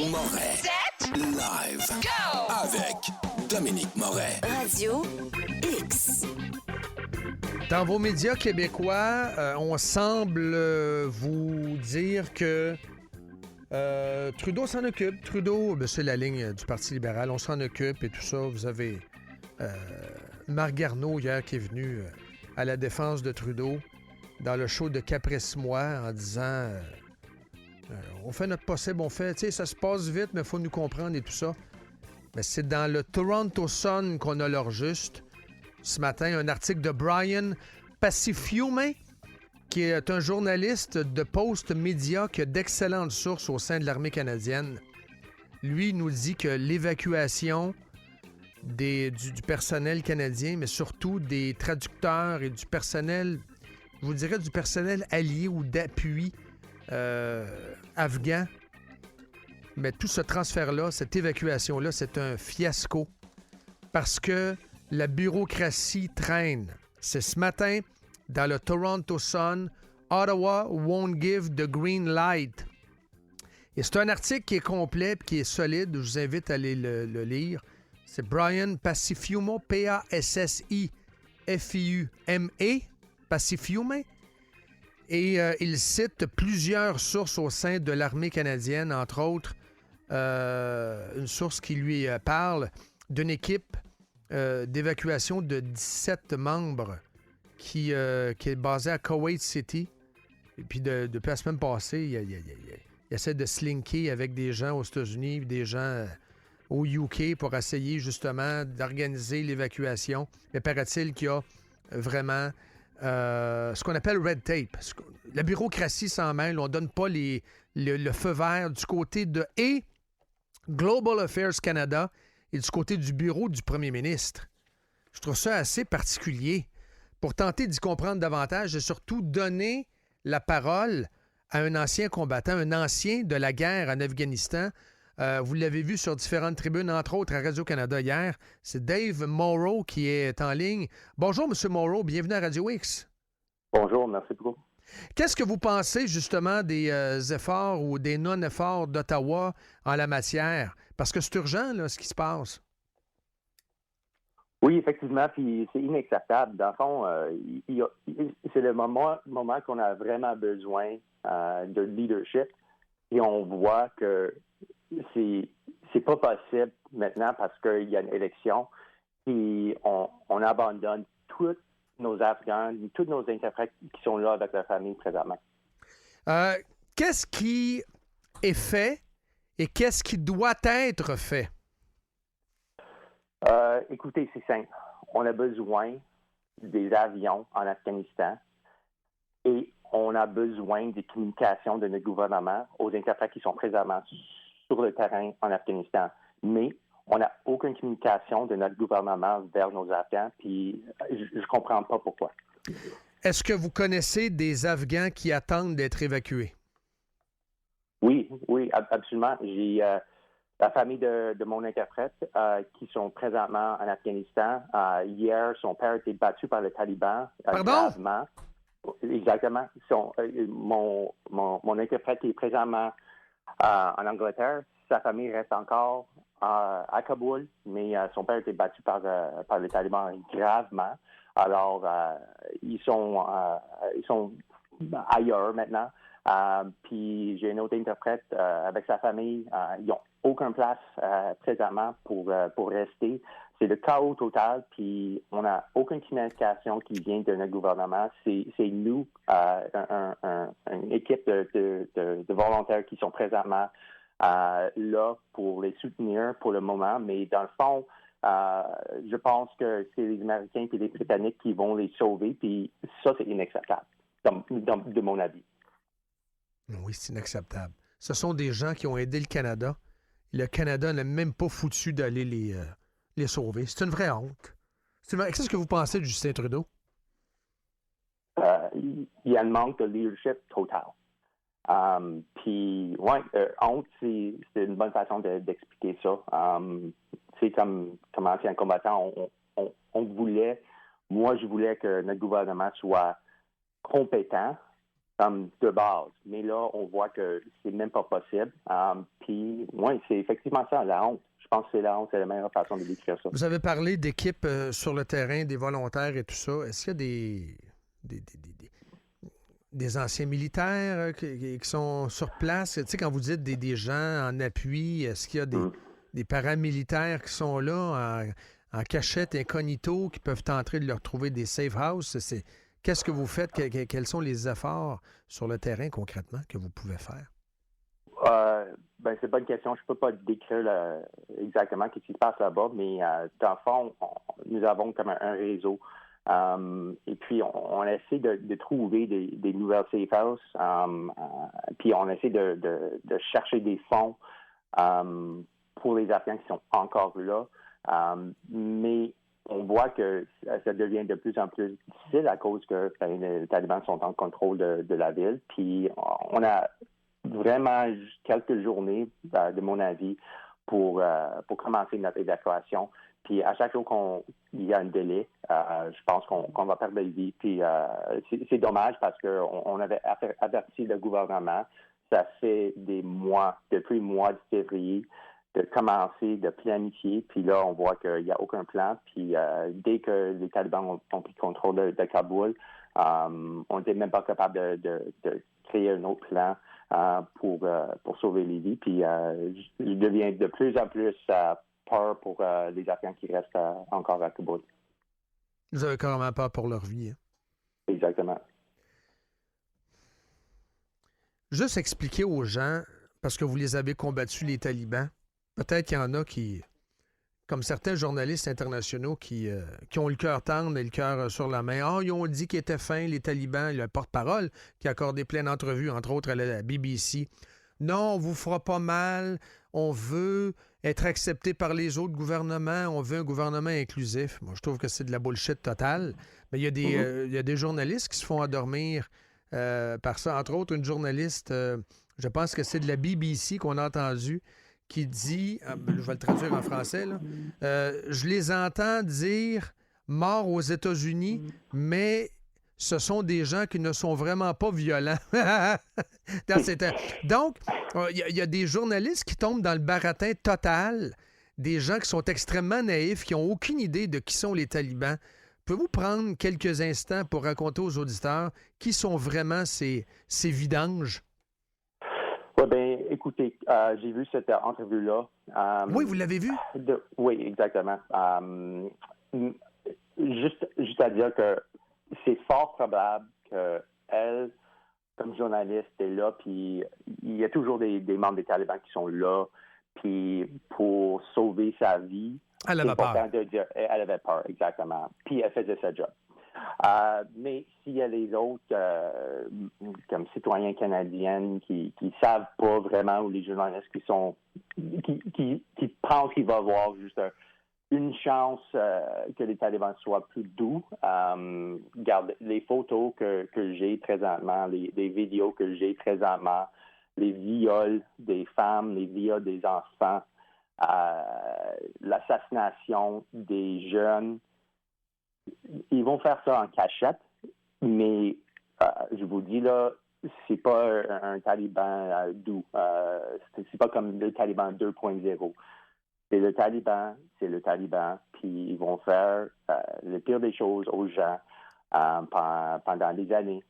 Moret. Set. Live. Go. Avec Dominique Moret. Radio X. Dans vos médias québécois, on semble vous dire que Trudeau s'en occupe. Trudeau, c'est la ligne du Parti libéral, on s'en occupe et tout ça. Vous avez Marc Garneau hier qui est venu à la défense de Trudeau dans le show de Caprice-moi en disant on fait notre possible, on fait, tu sais, ça se passe vite, mais il faut nous comprendre et tout ça. Mais c'est dans le Toronto Sun qu'on a l'heure juste. Ce matin, un article de Brian Pacifiume, qui est un journaliste de Post Media qui a d'excellentes sources au sein de l'armée canadienne. Lui nous dit que l'évacuation du personnel canadien, mais surtout des traducteurs et du personnel, je vous dirais du personnel allié ou d'appui afghan, mais tout ce transfert-là, cette évacuation-là, c'est un fiasco parce que la bureaucratie traîne. C'est ce matin, dans le Toronto Sun, Ottawa won't give the green light. Et c'est un article qui est complet et qui est solide. Je vous invite à aller le lire. C'est Brian Pacifiume, P-A-S-S-I-F-I-U-M-E, Pacifiume. Et il cite plusieurs sources au sein de l'armée canadienne, entre autres, une source qui lui parle d'une équipe d'évacuation de 17 membres qui est basée à Kuwait City. Et puis depuis la semaine passée, il essaie de slinker avec des gens aux États-Unis, des gens au UK pour essayer justement d'organiser l'évacuation. Mais paraît-il qu'il y a vraiment ce qu'on appelle red tape. La bureaucratie s'en mêle. On ne donne pas le feu vert du côté de Global Affairs Canada et du côté du bureau du premier ministre. Je trouve ça assez particulier. Pour tenter d'y comprendre davantage et surtout donner la parole à un ancien combattant, un ancien de la guerre en Afghanistan. Vous l'avez vu sur différentes tribunes, entre autres à Radio-Canada hier. C'est Dave Morrow qui est en ligne. Bonjour, M. Morrow. Bienvenue à Radio X. Bonjour, merci beaucoup. Qu'est-ce que vous pensez justement des efforts ou des non-efforts d'Ottawa en la matière? Parce que c'est urgent, là, ce qui se passe. Oui, effectivement, puis c'est inacceptable. Dans le fond, c'est le moment qu'on a vraiment besoin de leadership. Et on voit que c'est pas possible maintenant parce qu'il y a une élection. Et on abandonne tous nos Afghans, tous nos interprètes qui sont là avec leur famille présentement. Qu'est-ce qui est fait et qu'est-ce qui doit être fait? Écoutez, c'est simple. On a besoin des avions en Afghanistan et on a besoin des communications de notre gouvernement aux interprètes qui sont présentement sur le terrain en Afghanistan. Mais on n'a aucune communication de notre gouvernement vers nos Afghans, puis je comprends pas pourquoi. Est-ce que vous connaissez des Afghans qui attendent d'être évacués? Oui, absolument. J'ai la famille de mon interprète qui sont présentement en Afghanistan. Hier, son père a été battu par les talibans gravement. Exactement. Mon interprète est présentement en Angleterre. Sa famille reste encore à Kaboul, mais son père a été battu par les talibans gravement. Alors, ils sont ailleurs maintenant. Puis j'ai un autre interprète avec sa famille. Ils n'ont aucune place présentement pour rester. C'est le chaos total, puis on n'a aucune communication qui vient de notre gouvernement. C'est nous, une équipe de volontaires qui sont présentement là pour les soutenir pour le moment, mais dans le fond, je pense que c'est les Américains et les Britanniques qui vont les sauver, puis ça, c'est inacceptable, de mon avis. Oui, c'est inacceptable. Ce sont des gens qui ont aidé le Canada. Le Canada n'a même pas foutu d'aller les sauver. C'est une vraie honte. Qu'est-ce que vous pensez de Justin Trudeau? Il y a un manque de leadership total. Puis, honte, c'est une bonne façon d'expliquer ça. C'est comme ancien combattant, je voulais que notre gouvernement soit compétent comme de base. Mais là, on voit que c'est même pas possible. Puis, oui, c'est effectivement ça, la honte. Je pense que c'est la honte, c'est la meilleure façon de décrire ça. Vous avez parlé d'équipes sur le terrain, des volontaires et tout ça. Est-ce qu'il y a des anciens militaires qui sont sur place? Tu sais, quand vous dites des gens en appui, est-ce qu'il y a des paramilitaires qui sont là en cachette, incognito, qui peuvent tenter de leur trouver des safe houses? Qu'est-ce que vous faites? Quels sont les efforts sur le terrain concrètement que vous pouvez faire? C'est une bonne question. Je ne peux pas décrire exactement ce qui se passe là-bas, mais dans le fond, nous avons comme un réseau. Et puis, on essaie de trouver des nouvelles safe houses. Puis, on essaie de chercher des fonds pour les Afghans qui sont encore là. Mais on voit que ça devient de plus en plus difficile à cause que les talibans sont en contrôle de la ville. Puis, on a vraiment quelques journées, de mon avis, pour commencer notre évacuation. Puis à chaque jour qu'il y a un délai, je pense qu'on va perdre des vies. Puis c'est dommage parce qu'on avait averti le gouvernement. Ça fait des mois, depuis le mois de février, de commencer, de planifier. Puis là, on voit qu'il n'y a aucun plan. Puis dès que les talibans ont pris contrôle de Kaboul, on n'était même pas capable de créer un autre plan pour sauver les vies. Puis je deviens de plus en plus peur pour les Afghans qui restent encore à Kaboul. Vous avez carrément peur pour leur vie. Hein? Exactement. Juste expliquer aux gens, parce que vous les avez combattus, les talibans, peut-être qu'il y en a qui, comme certains journalistes internationaux qui ont le cœur tendre et le cœur sur la main. Ah, ils ont dit qu'ils étaient fins, les talibans, le porte-parole qui a accordé plein d'entrevues, entre autres à la BBC. Non, on vous fera pas mal. On veut être accepté par les autres gouvernements. On veut un gouvernement inclusif. Moi, je trouve que c'est de la bullshit totale. Mais il y a des journalistes qui se font endormir par ça. Entre autres, une journaliste, je pense que c'est de la BBC qu'on a entendu, qui dit, je vais le traduire en français, là, je les entends dire mort aux États-Unis, mais ce sont des gens qui ne sont vraiment pas violents. Donc, il y a des journalistes qui tombent dans le baratin total, des gens qui sont extrêmement naïfs, qui n'ont aucune idée de qui sont les talibans. Pouvez-vous prendre quelques instants pour raconter aux auditeurs qui sont vraiment ces vidanges? Oui, bien, écoutez, j'ai vu cette entrevue-là. Oui, vous l'avez vu? Oui, exactement. Juste à dire que c'est fort probable qu'elle, comme journaliste, est là, puis il y a toujours des membres des talibans qui sont là, puis pour sauver sa vie, elle avait peur. Elle avait peur, exactement. Puis elle faisait sa job. Mais s'il y a les autres, comme citoyens canadiens, qui savent pas vraiment, ou les journalistes qui pensent qu'il va y avoir juste une chance que les talibans soient plus doux, regarde les photos que j'ai présentement, les vidéos que j'ai présentement, les viols des femmes, les viols des enfants, l'assassination des jeunes. Ils vont faire ça en cachette, mais je vous dis là, c'est pas un taliban doux. C'est pas comme le taliban 2.0. C'est le taliban, puis ils vont faire le pire des choses aux gens pendant des années.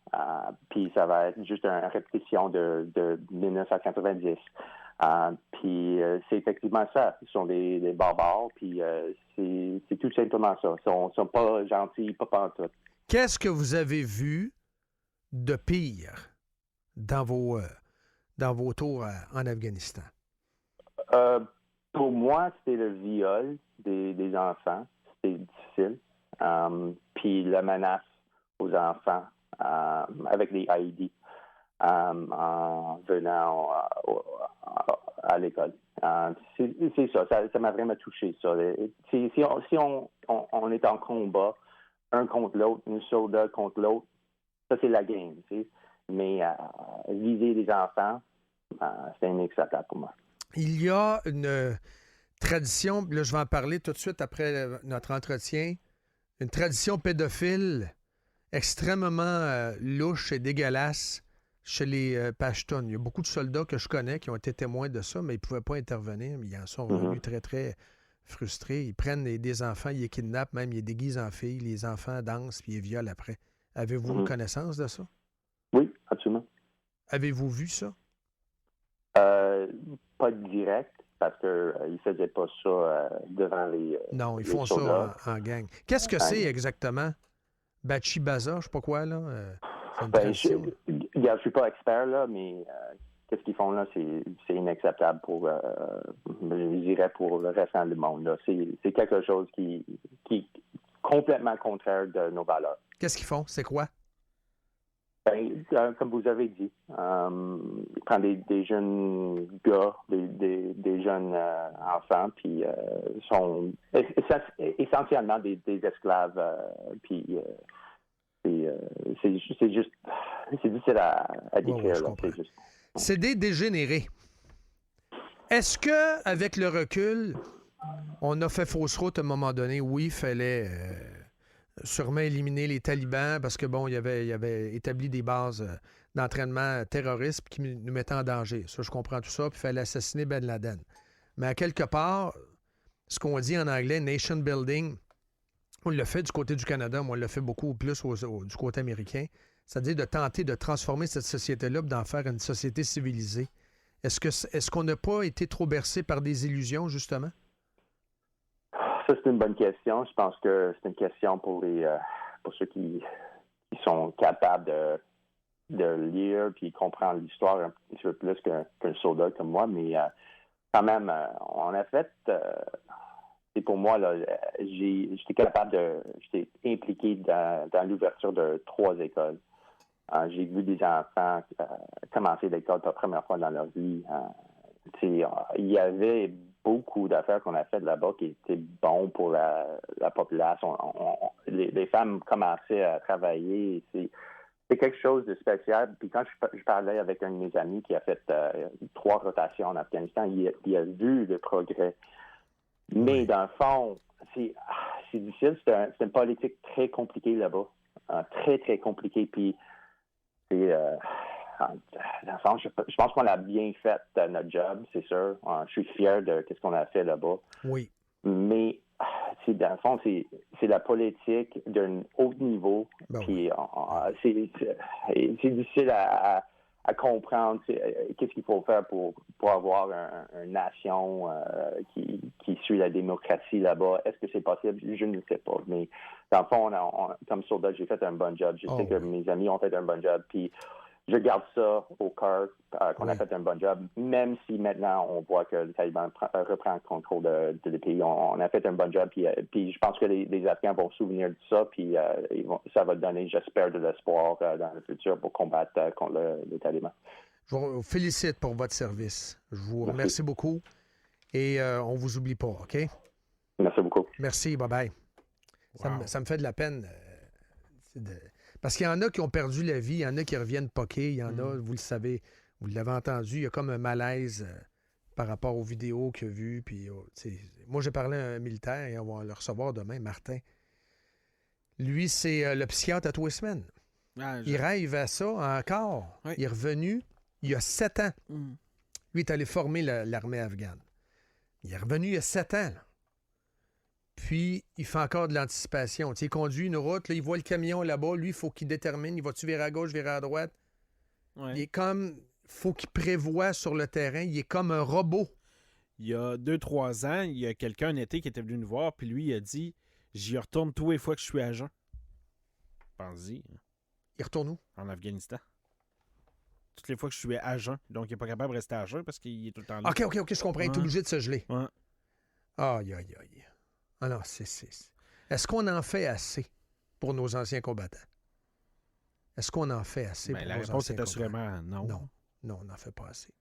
Puis ça va être juste une répétition de 1990. Puis c'est effectivement ça. Ils sont des barbares, puis c'est tout simplement ça. Ils sont pas gentils, pas pantoute. Qu'est-ce que vous avez vu de pire dans vos tours en Afghanistan? Pour moi, c'était le viol des enfants. C'était difficile. Puis la menace aux enfants avec les IED en venant à l'école. C'est ça. Ça m'a vraiment touché, ça. Si on est en combat, un contre l'autre, une soldat contre l'autre, ça, c'est la game. Tu sais. Mais viser les enfants, c'est inacceptable pour moi. Il y a une tradition, là je vais en parler tout de suite après notre entretien, une tradition pédophile extrêmement louche et dégueulasse chez les Pashtuns. Il y a beaucoup de soldats que je connais qui ont été témoins de ça, mais ils ne pouvaient pas intervenir. Mais ils en sont revenus très, très frustrés. Ils prennent des enfants, ils les kidnappent, même ils les déguisent en filles. Les enfants dansent, puis ils les violent après. Avez-vous connaissance de ça? Oui, absolument. Avez-vous vu ça? Pas direct, parce qu'ils ne faisaient pas ça devant les non, ils les font soldats. ça en gang. Qu'est-ce que c'est exactement? Bachi Baza, je ne sais pas quoi, là. C'est une tradition. Je ne suis pas expert, là, mais qu'est-ce qu'ils font là, c'est inacceptable pour, je dirais, pour le restant du monde. Là. C'est quelque chose qui est complètement contraire de nos valeurs. Qu'est-ce qu'ils font? C'est quoi? Comme vous avez dit, ils prennent des jeunes gars, des jeunes enfants, puis sont essentiellement des esclaves, puis c'est difficile à décrire. je là, comprends. c'est juste. C'est des dégénérés. Est-ce que, avec le recul, on a fait fausse route à un moment donné? Oui, il fallait sûrement éliminer les talibans parce que, bon, il y avait établi des bases d'entraînement terroristes qui nous mettaient en danger. Ça, je comprends tout ça. Puis il fallait assassiner Ben Laden. Mais à quelque part, ce qu'on dit en anglais, nation building, on l'a fait du côté du Canada, mais on l'a fait beaucoup plus du côté américain. C'est-à-dire de tenter de transformer cette société-là et d'en faire une société civilisée. Est-ce qu'on n'a pas été trop bercé par des illusions, justement? Ça, c'est une bonne question. Je pense que c'est une question pour ceux qui sont capables de lire puis comprendre l'histoire un petit peu plus qu'un soldat comme moi. Mais quand même, on a fait... et pour moi, là, j'étais impliqué dans l'ouverture de 3 écoles. J'ai vu des enfants commencer l'école pour la première fois dans leur vie. Il y avait beaucoup d'affaires qu'on a faites là-bas qui étaient bons pour la population. Les femmes commençaient à travailler. C'est quelque chose de spécial. Puis quand je parlais avec un de mes amis qui a fait 3 rotations en Afghanistan, il a vu le progrès. Mais dans le fond, c'est difficile. C'est une politique très compliquée là-bas. Très, très compliquée. Puis, dans le fond, je pense qu'on a bien fait notre job, c'est sûr. Je suis fier de ce qu'on a fait là-bas. Oui. Mais, dans le fond, c'est la politique d'un haut niveau. Ben puis, c'est difficile à comprendre qu'est-ce qu'il faut faire pour avoir une nation qui suit la démocratie là-bas. Est-ce que c'est possible? Je ne sais pas. Mais dans le fond, comme soldat, j'ai fait un bon job. Je sais que mes amis ont fait un bon job. Puis je garde ça au cœur qu'on a fait un bon job, même si maintenant on voit que le Taliban reprend le contrôle de pays. On a fait un bon job. Puis je pense que les Afghans vont se souvenir de ça. Puis ça va donner, j'espère, de l'espoir dans le futur pour combattre contre les Talibans. Je vous félicite pour votre service. Je vous remercie beaucoup. Et on ne vous oublie pas, OK? Merci beaucoup. Merci, bye-bye. Wow. Ça me fait de la peine. Parce qu'il y en a qui ont perdu la vie, il y en a qui reviennent poquer, il y en a, vous le savez, vous l'avez entendu, il y a comme un malaise par rapport aux vidéos qu'il a vues. Puis, moi, j'ai parlé à un militaire et on va le recevoir demain, Martin. Lui, c'est le psychiatre à tous les semaines. Il rêve à ça encore. Oui. Il est revenu il y a 7 ans. Lui est allé former l'armée afghane. Il est revenu il y a 7 ans. Là. Puis, il fait encore de l'anticipation. Il conduit une route, là, il voit le camion là-bas. Lui, il faut qu'il détermine, il va-tu virer à gauche, virer à droite? Ouais. Il est comme... faut qu'il prévoie sur le terrain. Il est comme un robot. Il y a 2-3 ans, il y a quelqu'un un été qui était venu nous voir, puis lui, il a dit « J'y retourne tous les fois que je suis à jeun. » Pense-y. Il retourne où? En Afghanistan. Toutes les fois que je suis à jeun. Donc, il n'est pas capable de rester à jeun parce qu'il est tout le temps là. OK, je comprends. Il est obligé de se geler. Ouais. Aïe. Ah non, Est-ce qu'on en fait assez pour nos anciens combattants? Est-ce qu'on en fait assez pour La nos réponse anciens est combattants? assurément non. Non, on n'en fait pas assez.